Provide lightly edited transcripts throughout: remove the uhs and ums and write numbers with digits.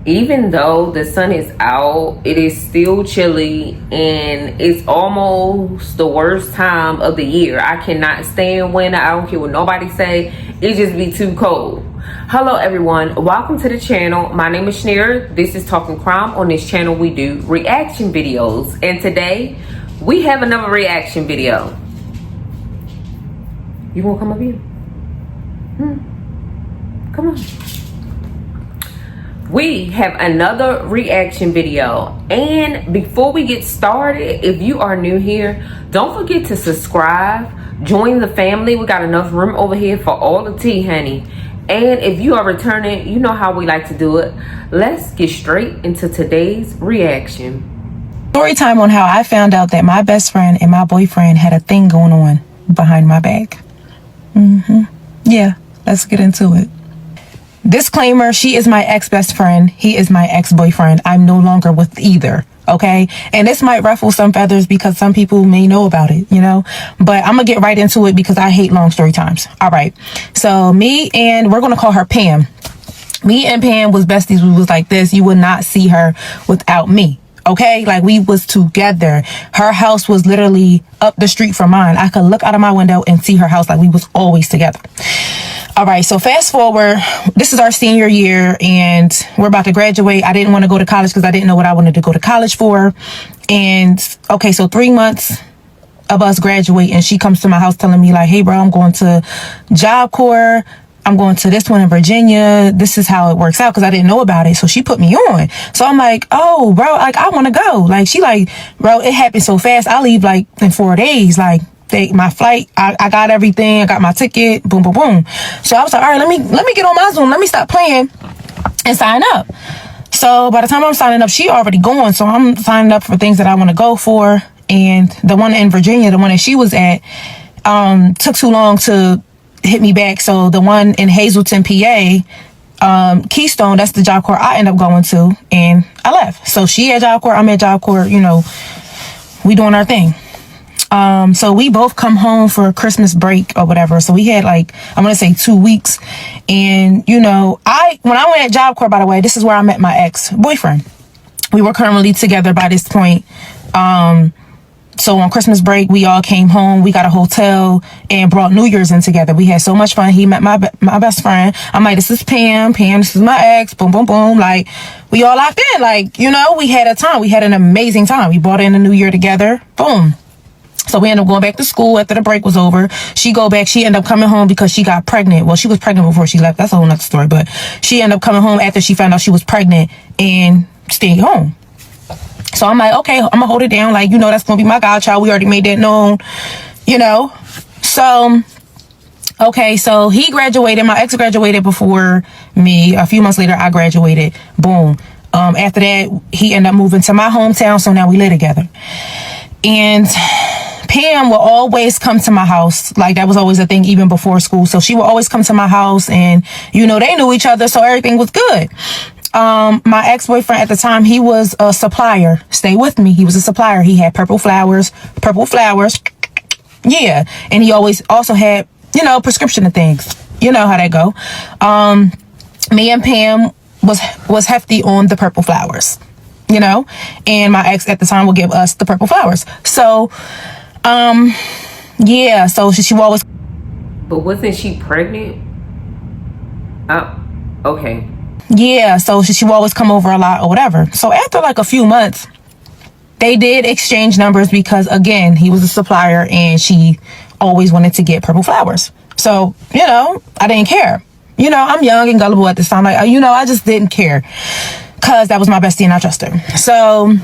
Even though the sun is out, it is still chilly and it's almost the worst time of the year. I cannot stand winter. I don't care what nobody say. It just be too cold. Hello everyone, welcome to the channel. My name is Shaneria. This is Talking Crime. On this channel we do reaction videos, and today we have another reaction video. You wanna come up here? Come on. We have another reaction video, and before we get started, if you are new here, don't forget to subscribe, join the family. We got enough room over here for all the tea, honey. And if you are returning, you know how we like to do it. Let's get straight into today's reaction. Story time on how I found out that my best friend and my boyfriend had a thing going on behind my back. Yeah, let's get into it. Disclaimer, she is my ex-best friend. He is my ex-boyfriend. I'm no longer with either, okay? And this might ruffle some feathers because some people may know about it, you know? But I'm gonna get right into it because I hate long story times. All right. So we're gonna call her Pam. Me and Pam was besties. We was like this. You would not see her without me. Okay, like we was together. Her house was literally up the street from mine. I could look out of my window and see her house. Like we was always together. All right, so fast forward, this is our senior year and we're about to graduate. I didn't want to go to college because I didn't know what I wanted to go to college for. And okay, so 3 months of us graduate and she comes to my house telling me like, hey bro, I'm going to Job Corps. I'm going to this one in Virginia. This is how it works out because I didn't know about it. So she put me on. So I'm like, oh, bro, like I want to go. Like she like, bro, it happened so fast. I leave like in 4 days. Like my flight, I got everything. I got my ticket. Boom, boom, boom. So I was like, all right, let me get on my Zoom. Let me stop playing and sign up. So by the time I'm signing up, she already going. So I'm signing up for things that I want to go for. And the one in Virginia, the one that she was at, took too long to hit me back. So the one in Hazleton, PA, Keystone, that's the Job Corps I end up going to, and I left. So she at Job Corps, I'm at Job Corps, you know, we doing our thing. So we both come home for Christmas break or whatever. So we had like, I'm going to say 2 weeks. And, you know, when I went at Job Corps, by the way, this is where I met my ex-boyfriend. We were currently together by this point. So on Christmas break, we all came home. We got a hotel and brought New Year's in together. We had so much fun. He met my best friend. I'm like, this is Pam. Pam, this is my ex. Boom, boom, boom. Like, we all locked in. Like, you know, we had a time. We had an amazing time. We brought in the New Year together. Boom. So we ended up going back to school after the break was over. She ended up coming home because she got pregnant. Well, she was pregnant before she left. That's a whole nother story. But she ended up coming home after she found out she was pregnant and stayed home. So I'm like, okay, I'm gonna hold it down. Like, you know, that's gonna be my godchild. We already made that known, you know. So, okay, so he graduated. My ex graduated before me. A few months later, I graduated. Boom. After that, he ended up moving to my hometown. So now we live together. And Pam will always come to my house. Like, that was always a thing even before school. So she would always come to my house and, you know, they knew each other. So everything was good. My ex-boyfriend at the time, he was a supplier. Stay with me. He was a supplier. He had purple flowers. Yeah. And he always also had, you know, prescription of things. You know how that go. Me and Pam was hefty on the purple flowers, you know, and my ex at the time would give us the purple flowers. So, yeah, so she will always. But wasn't she pregnant? Okay. Yeah, so she would always come over a lot or whatever. So after like a few months, they did exchange numbers because, again, he was a supplier and she always wanted to get purple flowers. So, you know, I didn't care. You know, I'm young and gullible at this time. Like, you know, I just didn't care because that was my bestie and I trust her. So,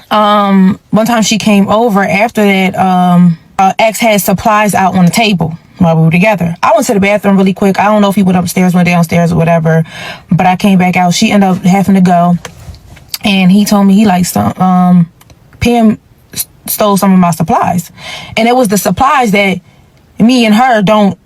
one time she came over after that, ex had supplies out on the table while we were together. I went to the bathroom really quick. I don't know if he went upstairs, went downstairs or whatever, but I came back out. She ended up having to go. And he told me he like Pam stole some of my supplies. And it was the supplies that me and her don't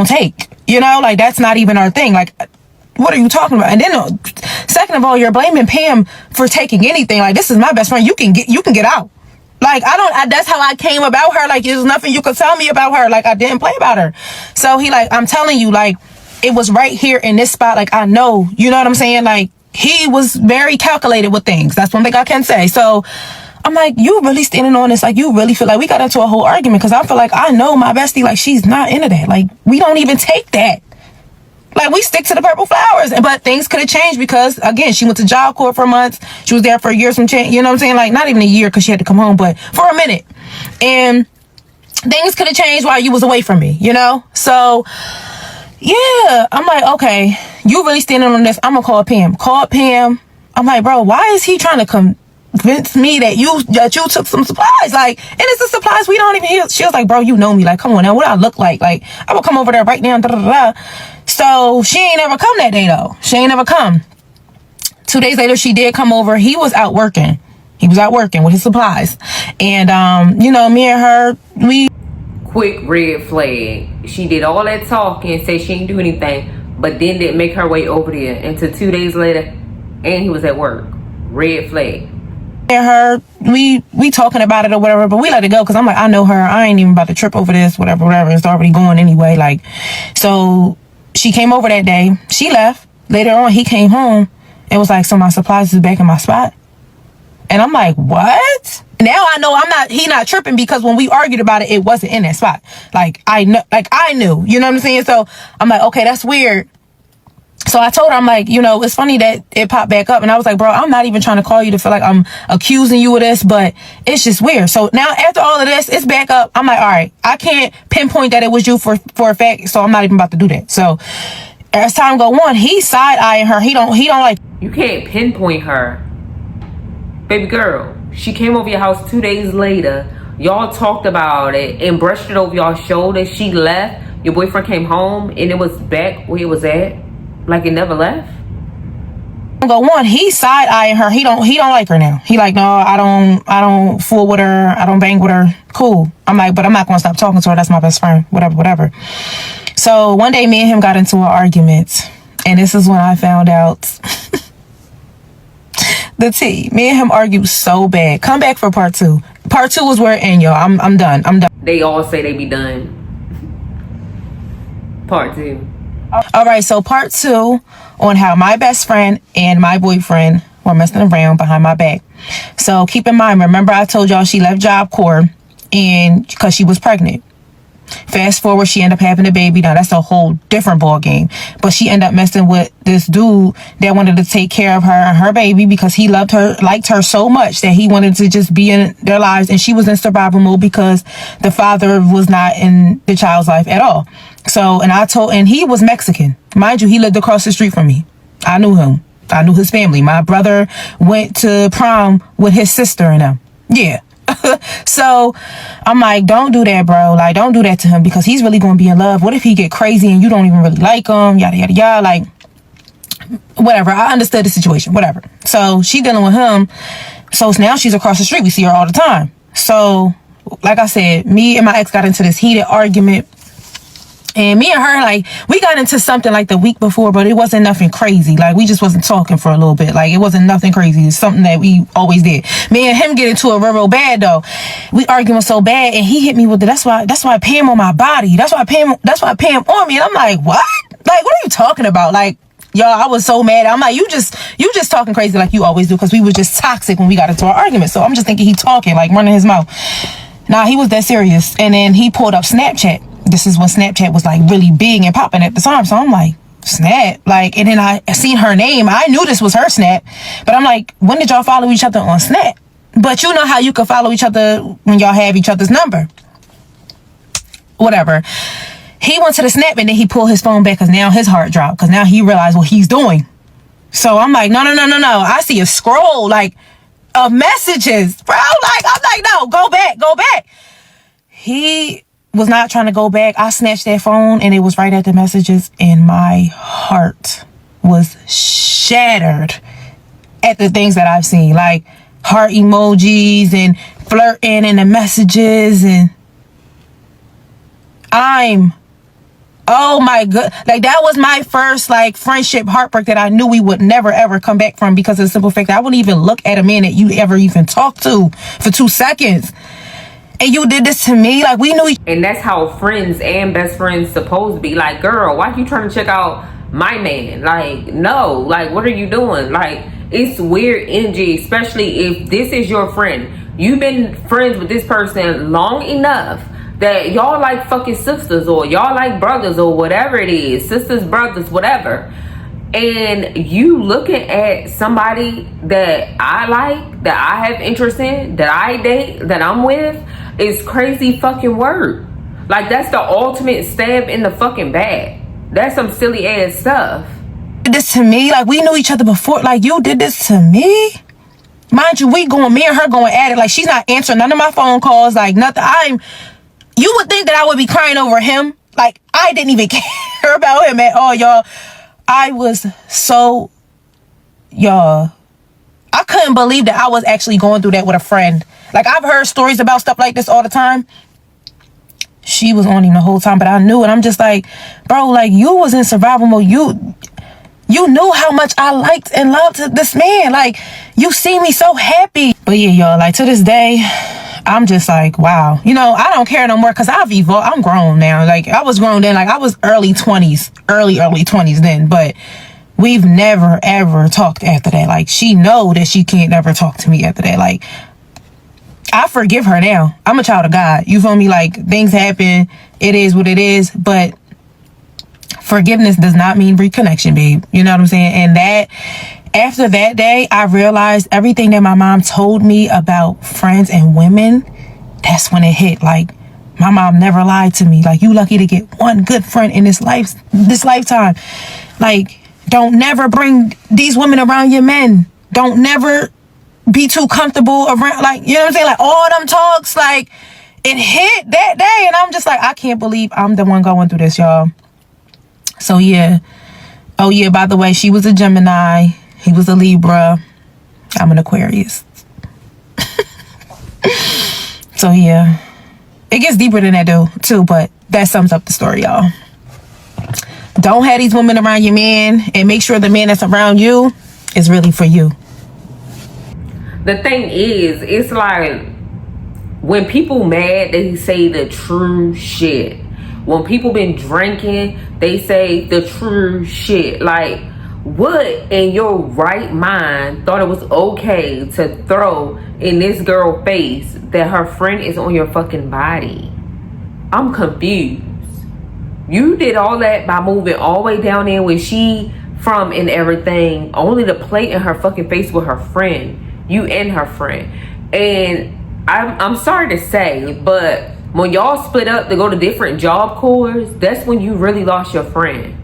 take. You know, like that's not even our thing. Like, what are you talking about? And then second of all, you're blaming Pam for taking anything. Like, this is my best friend. You can get out. Like, that's how I came about her. Like, there's nothing you could tell me about her. Like, I didn't play about her. So he like, I'm telling you, like, it was right here in this spot. Like, I know, you know what I'm saying? Like, he was very calculated with things. That's one thing I can say. So I'm like, you really standing on this? Like, you really feel like we got into a whole argument? Because I feel like I know my bestie, like, she's not into that. Like, we don't even take that. Like, we stick to the purple flowers. But things could have changed because, again, she went to Job Corps for months. She was there for a year, some change. You know what I'm saying? Like, not even a year because she had to come home, but for a minute. And things could have changed while you was away from me, you know? So, yeah. I'm like, okay, you really standing on this. I'm going to call Pam. Call Pam. I'm like, bro, why is he trying to convince me that you took some supplies? Like, and it's the supplies we don't even hear. She was like, bro, you know me. Like, come on now. What I look like? Like, I will come over there right now. Da, da, da, da. So she ain't ever come that day though. She ain't ever come. 2 days later, she did come over. He was out working. He was out working with his supplies. And, you know, me and her, we... Quick red flag. She did all that talking, said she didn't do anything, but then didn't make her way over there until 2 days later, and he was at work. Red flag. And her, we talking about it or whatever, but we let it go because I'm like, I know her. I ain't even about to trip over this, whatever. It's already going anyway. Like, so she came over that day. She left. Later on, he came home and was like, so my supplies is back in my spot. And I'm like, what? Now I know he not tripping because when we argued about it, it wasn't in that spot. Like, I knew, you know what I'm saying? So I'm like, okay, that's weird. So I told her, I'm like, you know, it's funny that it popped back up. And I was like, bro, I'm not even trying to call you to feel like I'm accusing you of this, but it's just weird. So now after all of this, it's back up. I'm like, all right, I can't pinpoint that it was you for a fact. So I'm not even about to do that. So as time go on, he's side-eyeing her. He don't like. You can't pinpoint her. Baby girl, she came over your house 2 days later. Y'all talked about it and brushed it over y'all's shoulder. She left. Your boyfriend came home and it was back where it was at. Like it never left. Go on, he's side-eyeing her. He don't like her now. He like, no, I don't fool with her. I don't bang with her. Cool. I'm like, but I'm not gonna stop talking to her. That's my best friend. Whatever. So one day me and him got into an argument. And this is when I found out the tea. Me and him argued so bad. Come back for part 2. Part 2 is where it ends, y'all. I'm done. They all say they be done. Part 2. All right, so part 2 on how my best friend and my boyfriend were messing around behind my back. So keep in mind, remember I told y'all she left Job Corps and because she was pregnant. Fast forward, she ended up having a baby. Now that's a whole different ball game. But she ended up messing with this dude that wanted to take care of her and her baby because he liked her so much that he wanted to just be in their lives. And she was in survival mode because the father was not in the child's life at all. So, and he was Mexican. Mind you, he lived across the street from me. I knew him. I knew his family. My brother went to prom with his sister and them. Yeah. So I'm like, don't do that, bro. Like, don't do that to him because he's really going to be in love. What if he get crazy and you don't even really like him? Yada, yada, yada. Like, whatever. I understood the situation. Whatever. So she dealing with him. So now she's across the street. We see her all the time. So, like I said, me and my ex got into this heated argument. And me and her, like, we got into something like the week before, but it wasn't nothing crazy. Like, we just wasn't talking for a little bit. Like, it wasn't nothing crazy. It's something that we always did. Me and him get into it real bad, though. We arguing so bad, and he hit me with that's why Pam on my body. That's why Pam on me. And I'm like, what? Like, what are you talking about? Like, y'all, I was so mad. I'm like, you just talking crazy like you always do, because we was just toxic when we got into our argument. So I'm just thinking he talking, like, running his mouth. Nah, he was that serious. And then he pulled up Snapchat. This is when Snapchat was like really big and popping at the time. So I'm like, Snap? Like, and then I seen her name. I knew this was her Snap. But I'm like, when did y'all follow each other on Snap? But you know how you can follow each other when y'all have each other's number. Whatever. He went to the Snap and then he pulled his phone back because now his heart dropped. Because now he realized what he's doing. So I'm like, no. I see a scroll like of messages. Bro, like, I'm like, no, go back. He was not trying to go back. I snatched that phone and it was right at the messages and my heart was shattered at the things that I've seen, like heart emojis and flirting and the messages, and oh my god, like that was my first like friendship heartbreak that I knew we would never ever come back from, because of the simple fact that I wouldn't even look at a man that you ever even talked to for 2 seconds. And you did this to me? Like, we knew each. And that's how friends and best friends supposed to be. Like, girl, why you trying to check out my man. Like, no, like, what are you doing? Like, it's weird energy, especially if this is your friend. You've been friends with this person long enough that y'all like fucking sisters, or y'all like brothers, or whatever it is, sisters, brothers, whatever. And you looking at somebody that I like, that I have interest in, that I date, that I'm with, is crazy fucking work. Like, that's the ultimate stab in the fucking back. That's some silly ass stuff. This to me, like, we knew each other before. Like, you did this to me? Mind you, me and her going at it. Like, she's not answering none of my phone calls, like nothing. You would think that I would be crying over him. Like, I didn't even care about him at all, y'all. I was so, y'all, I couldn't believe that I was actually going through that with a friend. Like, I've heard stories about stuff like this all the time. She was on him the whole time, but I knew it. I'm just like, bro, like, you was in survival mode. You knew how much I liked and loved this man. Like, you see me so happy. But yeah, y'all, like, to this day, I'm just like, wow. You know, I don't care no more because I've evolved. I'm grown now. Like, I was grown then. Like, I was early 20s then. But we've never, ever talked after that. Like, she know that she can't never talk to me after that. Like, I forgive her now. I'm a child of God. You feel me? Like, things happen. It is what it is. But forgiveness does not mean reconnection, babe. You know what I'm saying? And that, after that day, I realized everything that my mom told me about friends and women, that's when it hit. Like, my mom never lied to me. Like, you lucky to get one good friend in this lifetime. Like, don't never bring these women around your men. Don't never be too comfortable around, like, you know what I'm saying? Like, all them talks, like, it hit that day. And I'm just like, I can't believe I'm the one going through this, y'all. So, yeah. Oh, yeah, by the way, she was a Gemini. He was a Libra. I'm an Aquarius. So, yeah. It gets deeper than that, though, too. But that sums up the story, y'all. Don't have these women around your man. And make sure the man that's around you is really for you. The thing is, it's like, when people mad, they say the true shit. When people been drinking, they say the true shit. Like, what in your right mind thought it was okay to throw in this girl's face that her friend is on your fucking body? I'm confused. You did all that by moving all the way down there where she from and everything, only to play in her fucking face with her friend. You and her friend. And I'm sorry to say, but when y'all split up to go to different job corps, that's when you really lost your friend.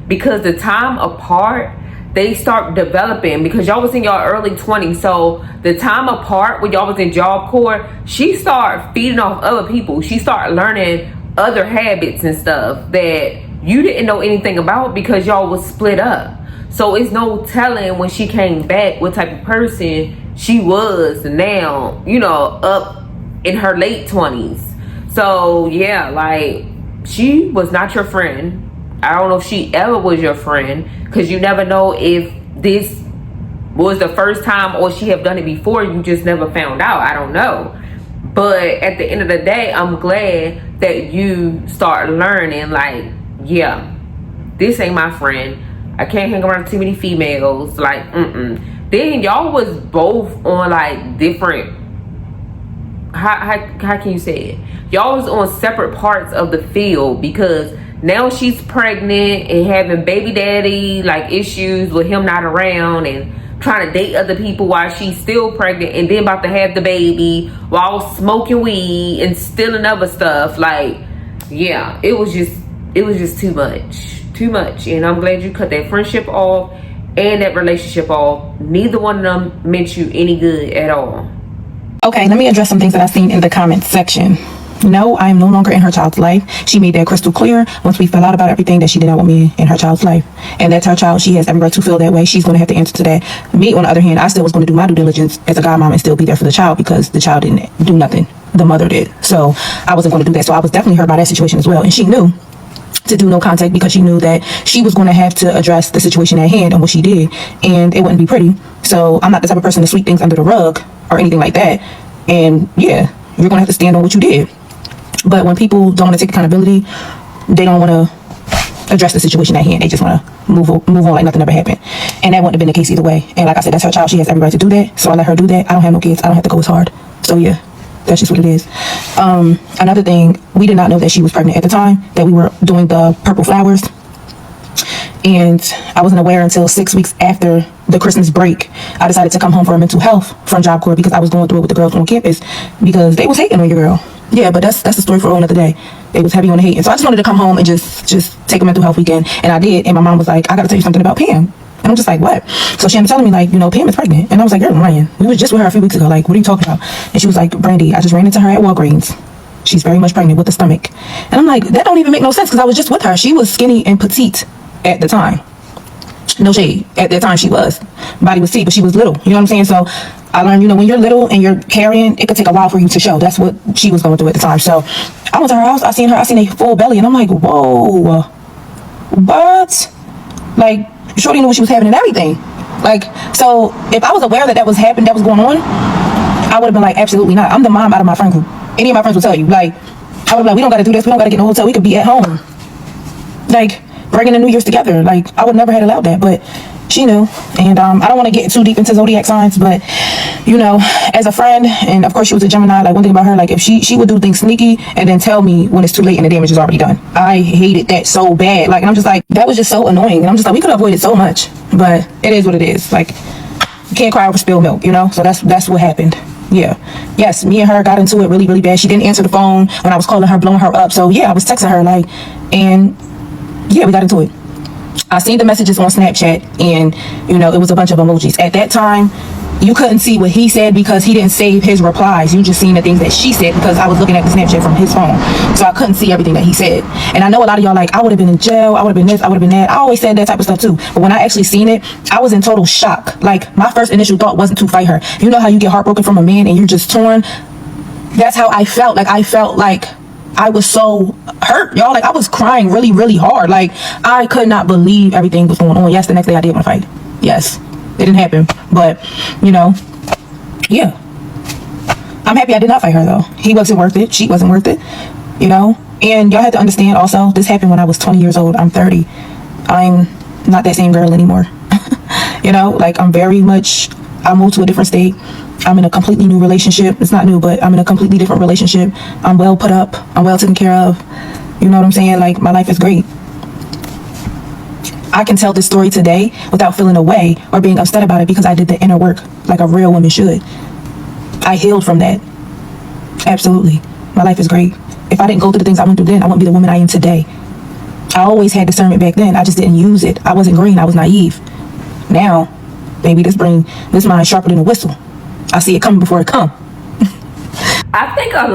Because the time apart, they start developing, because y'all was in y'all early 20s. So the time apart when y'all was in job corps, she started feeding off other people. She started learning other habits and stuff that you didn't know anything about because y'all was split up. So it's no telling when she came back what type of person she was now, you know, up in her late 20s. So yeah, like, she was not your friend. I don't know if she ever was your friend, because you never know if this was the first time or she have done it before. You just never found out. I don't know. But at the end of the day, I'm glad that you start learning, like, yeah, this ain't my friend. I can't hang around too many females. Like, Then y'all was both on, like, different, how can you say it? Y'all was on separate parts of the field, because now she's pregnant and having baby daddy, like, issues with him not around, and trying to date other people while she's still pregnant, and then about to have the baby while smoking weed and stealing other stuff. Like, yeah, it was just too much. And I'm glad you cut that friendship off and that relationship off. Neither one of them meant you any good at all. Okay, let me address some things that I've seen in the comments section. No, I am no longer in her child's life. She made that crystal clear once we fell out about everything, that she did not want me in her child's life. And that's her child. She has every right to feel that way. She's going to have to answer to that. Me, on the other hand, I still was going to do my due diligence as a godmom and still be there for the child, because the child didn't do nothing. The mother did. So I wasn't going to do that. So I was definitely hurt by that situation as well. And she knew to do no contact, because she knew that she was going to have to address the situation at hand, and what she did, and it wouldn't be pretty. So I'm not the type of person to sweep things under the rug or anything like that. And yeah, you're going to have to stand on what you did. But when people don't want to take accountability, they don't want to address the situation at hand. They just want to move on like nothing ever happened. And that wouldn't have been the case either way. And like I said, that's her child. She has every right to do that. So I let her do that. I don't have no kids. I don't have to go as hard. So yeah, that's just what it is. Another thing, we did not know that she was pregnant at the time that we were doing the purple flowers. And I wasn't aware until 6 weeks after the Christmas break. I decided to come home for a mental health from Job Corps because I was going through it with the girls on campus because they was hating on your girl. Yeah, but that's a story for another day. They was heavy on the hate. And so I just wanted to come home and just take a mental health weekend. And I did. And my mom was like, I got to tell you something about Pam. And I'm just like, what? So she ended up telling me, like, you know, Pam is pregnant. And I was like, you're lying. We was just with her a few weeks ago. Like, what are you talking about? And she was like, Brandy, I just ran into her at Walgreens. She's very much pregnant with the stomach. And I'm like, that don't even make no sense because I was just with her. She was skinny and petite at the time. No shade. At that time, she was. Body was petite, but she was little. You know what I'm saying? So I learned, you know, when you're little and you're carrying, it could take a while for you to show. That's what she was going through at the time. So I went to her house. I seen a full belly. And I'm like, whoa. What? Like, Shorty knew what she was having and everything. Like, so if I was aware that was happening, that was going on, I would have been like, absolutely not. I'm the mom out of my friend group. Any of my friends will tell you. Like, I would be like, we don't got to do this. We don't got to get in a hotel. We could be at home. Like, bringing the New Year's together. Like, I would never have allowed that, but she knew. And I don't want to get too deep into zodiac signs, but you know, as a friend, and of course she was a Gemini, like one thing about her, like if she would do things sneaky and then tell me when it's too late and the damage is already done. I hated that so bad. Like, and I'm just like, that was just so annoying. And I'm just like, we could have avoided so much, but it is what it is. Like, you can't cry over spilled milk, you know? So that's what happened. Yeah. Yes, me and her got into it really, really bad. She didn't answer the phone when I was calling her, blowing her up. So yeah, I was texting her, like, and yeah, we got into it. I seen the messages on Snapchat and, you know, it was a bunch of emojis. At that time, you couldn't see what he said because he didn't save his replies. You just seen the things that she said because I was looking at the Snapchat from his phone. So I couldn't see everything that he said. And I know a lot of y'all like, I would have been in jail. I would have been this. I would have been that. I always said that type of stuff too. But when I actually seen it, I was in total shock. Like, my first initial thought wasn't to fight her. You know how you get heartbroken from a man and you're just torn? That's how I felt. Like, I felt like I was so hurt, y'all. Like, I was crying really, really hard. Like, I could not believe everything was going on. Yes, the next day I did want to fight. Yes, it didn't happen. But, you know, yeah. I'm happy I did not fight her, though. He wasn't worth it. She wasn't worth it, you know. And y'all have to understand also, this happened when I was 20 years old. I'm 30. I'm not that same girl anymore. You know, like, I moved to a different state. I'm in a completely new relationship. It's not new, but I'm in a completely different relationship. I'm well put up. I'm well taken care of. You know what I'm saying? Like, my life is great. I can tell this story today without feeling away or being upset about it because I did the inner work like a real woman should. I healed from that. Absolutely. My life is great. If I didn't go through the things I went through then, I wouldn't be the woman I am today. I always had discernment back then. I just didn't use it. I wasn't green. I was naive. Now, baby, this mind is sharper than a whistle. I see it coming before it come. I think a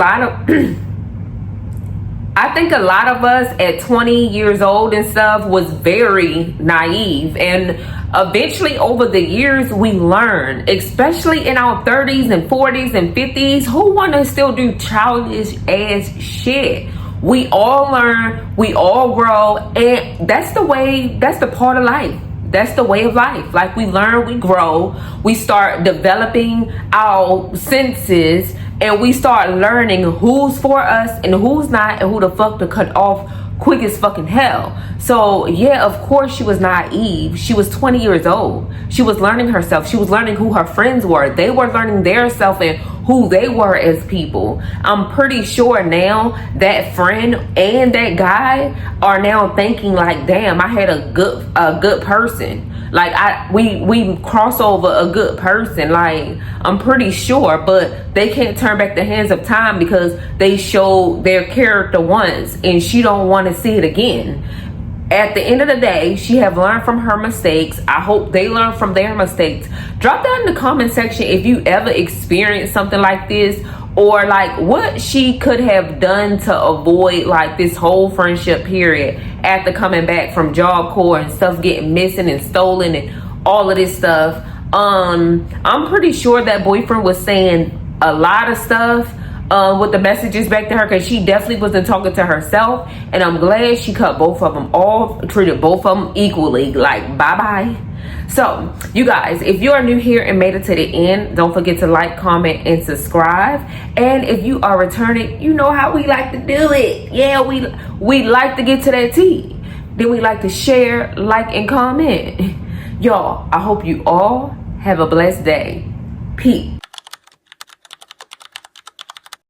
lot of us at 20 years old and stuff was very naive, and eventually over the years we learn, especially in our 30s and 40s and 50s, who want to still do childish ass shit. We all learn, we all grow, and that's the part of life. That's the way of life. Like, we learn, we grow, we start developing our senses, and we start learning who's for us and who's not, and who the fuck to cut off quick as fucking hell. So yeah, of course she was naive. She was 20 years old. She was learning herself. She was learning who her friends were. They were learning their self and who they were as people. I'm pretty sure now that friend and that guy are now thinking like, damn, I had a good person. Like, we cross over a good person. Like, I'm pretty sure, but they can't turn back the hands of time because they showed their character once and she don't want to see it again. At the end of the day, she have learned from her mistakes. I hope they learn from their mistakes. Drop down in the comment section if you ever experienced something like this, or like what she could have done to avoid like this whole friendship period after coming back from Job Corps and stuff getting missing and stolen and all of this stuff. I'm pretty sure that boyfriend was saying a lot of stuff with the messages back to her, because she definitely wasn't talking to herself, and I'm glad she cut both of them off, treated both of them equally, like bye-bye. So you guys, if you are new here and made it to the end, don't forget to like, comment, and subscribe. And if you are returning, you know how we like to do it. Yeah, we like to get to that tea. then we like to share, like, and comment. Y'all, I hope you all have a blessed day. Peace.